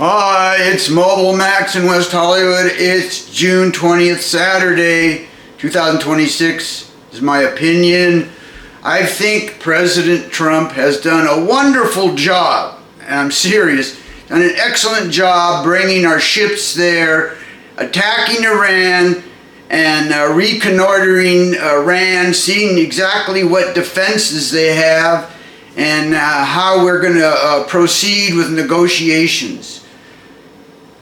Hi, it's Mobile Max in West Hollywood. It's June 20th, Saturday, 2026 is my opinion. I think President Trump has done a wonderful job, and I'm serious, done an excellent job bringing our ships there, attacking Iran, and reconnoitering Iran, seeing exactly what defenses they have, and how we're going to proceed with negotiations.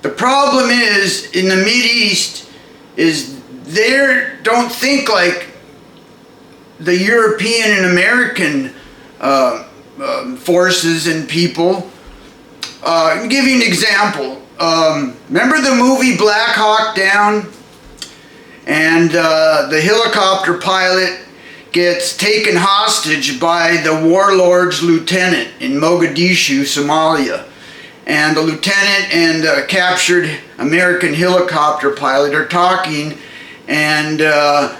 The problem is, in the Mideast, is they don't think like the European and American forces and people. I'll give you an example. Remember the movie Black Hawk Down? And the helicopter pilot gets taken hostage by the warlord's lieutenant in Mogadishu, Somalia. And the lieutenant and the captured American helicopter pilot are talking, and the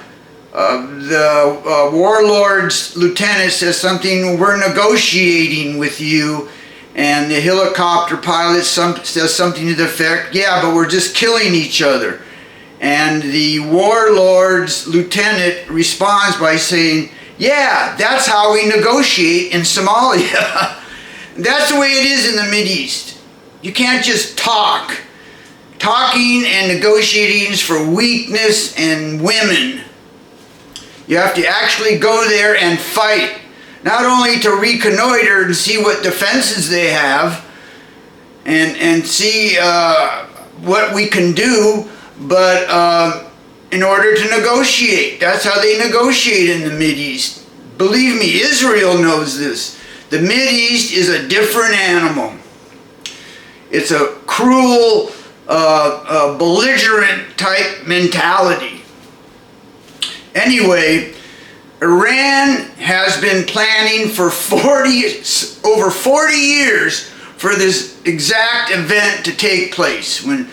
warlord's lieutenant says something, "We're negotiating with you," and the helicopter pilot says something to the effect, "Yeah, but we're just killing each other." And the warlord's lieutenant responds by saying, "Yeah, that's how we negotiate in Somalia." That's the way it is in the Mideast. You can't just talk. Talking and negotiating is for weakness and women. You have to actually go there and fight. Not only to reconnoiter and see what defenses they have and see what we can do, but in order to negotiate. That's how they negotiate in the Mideast. Believe me, Israel knows this. The Mideast is a different animal. It's a cruel, belligerent type mentality. Anyway, Iran has been planning for over 40 years for this exact event to take place, when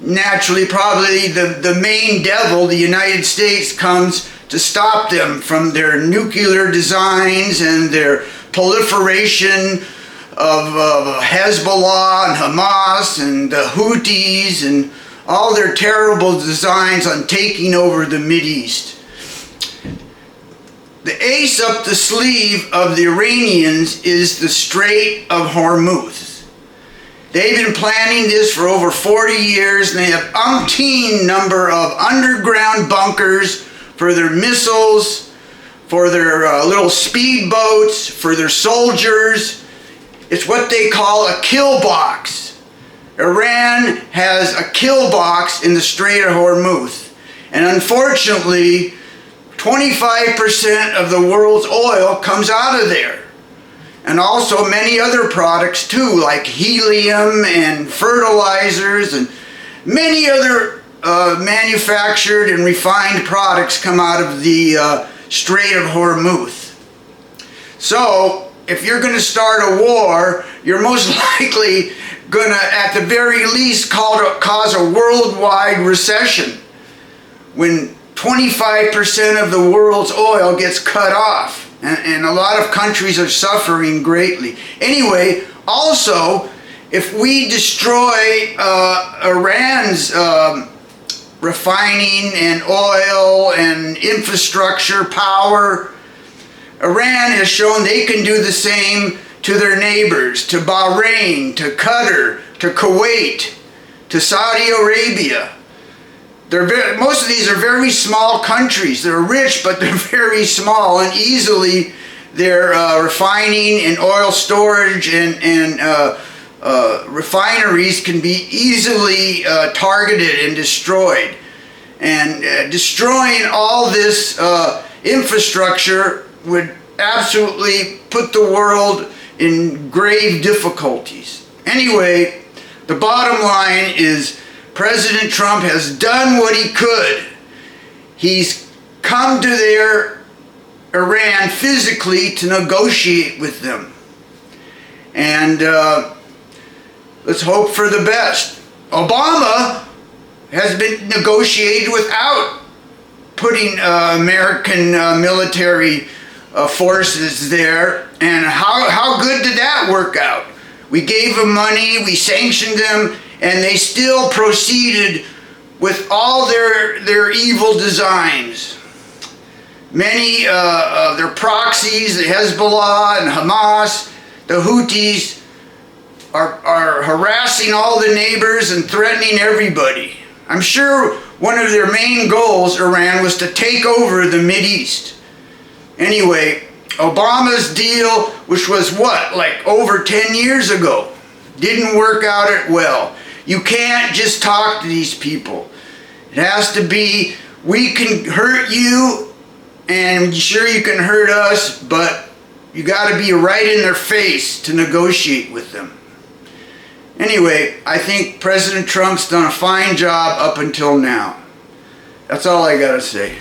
naturally probably the main devil, the United States, comes to stop them from their nuclear designs and their proliferation of Hezbollah and Hamas and the Houthis and all their terrible designs on taking over the Mideast. The ace up the sleeve of the Iranians is the Strait of Hormuz. They've been planning this for over 40 years, and they have umpteen number of underground bunkers for their missiles, for their little speedboats, for their soldiers. It's what they call a kill box. Iran has a kill box in the Strait of Hormuz. And unfortunately, 25% of the world's oil comes out of there. And also many other products too, like helium and fertilizers, and many other manufactured and refined products come out of the Strait of Hormuz. So, if you're going to start a war, you're most likely going to, at the very least, cause a worldwide recession when 25% of the world's oil gets cut off. And a lot of countries are suffering greatly. Anyway, also, if we destroy Iran's refining and oil and infrastructure power, Iran has shown they can do the same to their neighbors, to Bahrain, to Qatar, to Kuwait, to Saudi Arabia. Most of these are very small countries. They're rich, but they're very small, and easily their refining and oil storage and refineries can be easily targeted and destroyed. And destroying all this infrastructure would absolutely put the world in grave difficulties. Anyway, the bottom line is President Trump has done what he could. He's come to Iran physically to negotiate with them. And let's hope for the best. Obama has been negotiated without putting American military forces there, and how good did that work out? We gave them money, we sanctioned them, and they still proceeded with all their evil designs. Many of their proxies, the Hezbollah and Hamas, the Houthis, are harassing all the neighbors and threatening everybody. I'm sure one of their main goals, Iran, was to take over the Mideast. Anyway, Obama's deal, which was what, like over 10 years ago, didn't work out well. You can't just talk to these people. It has to be, we can hurt you, and sure you can hurt us, but you got to be right in their face to negotiate with them. Anyway, I think President Trump's done a fine job up until now. That's all I got to say.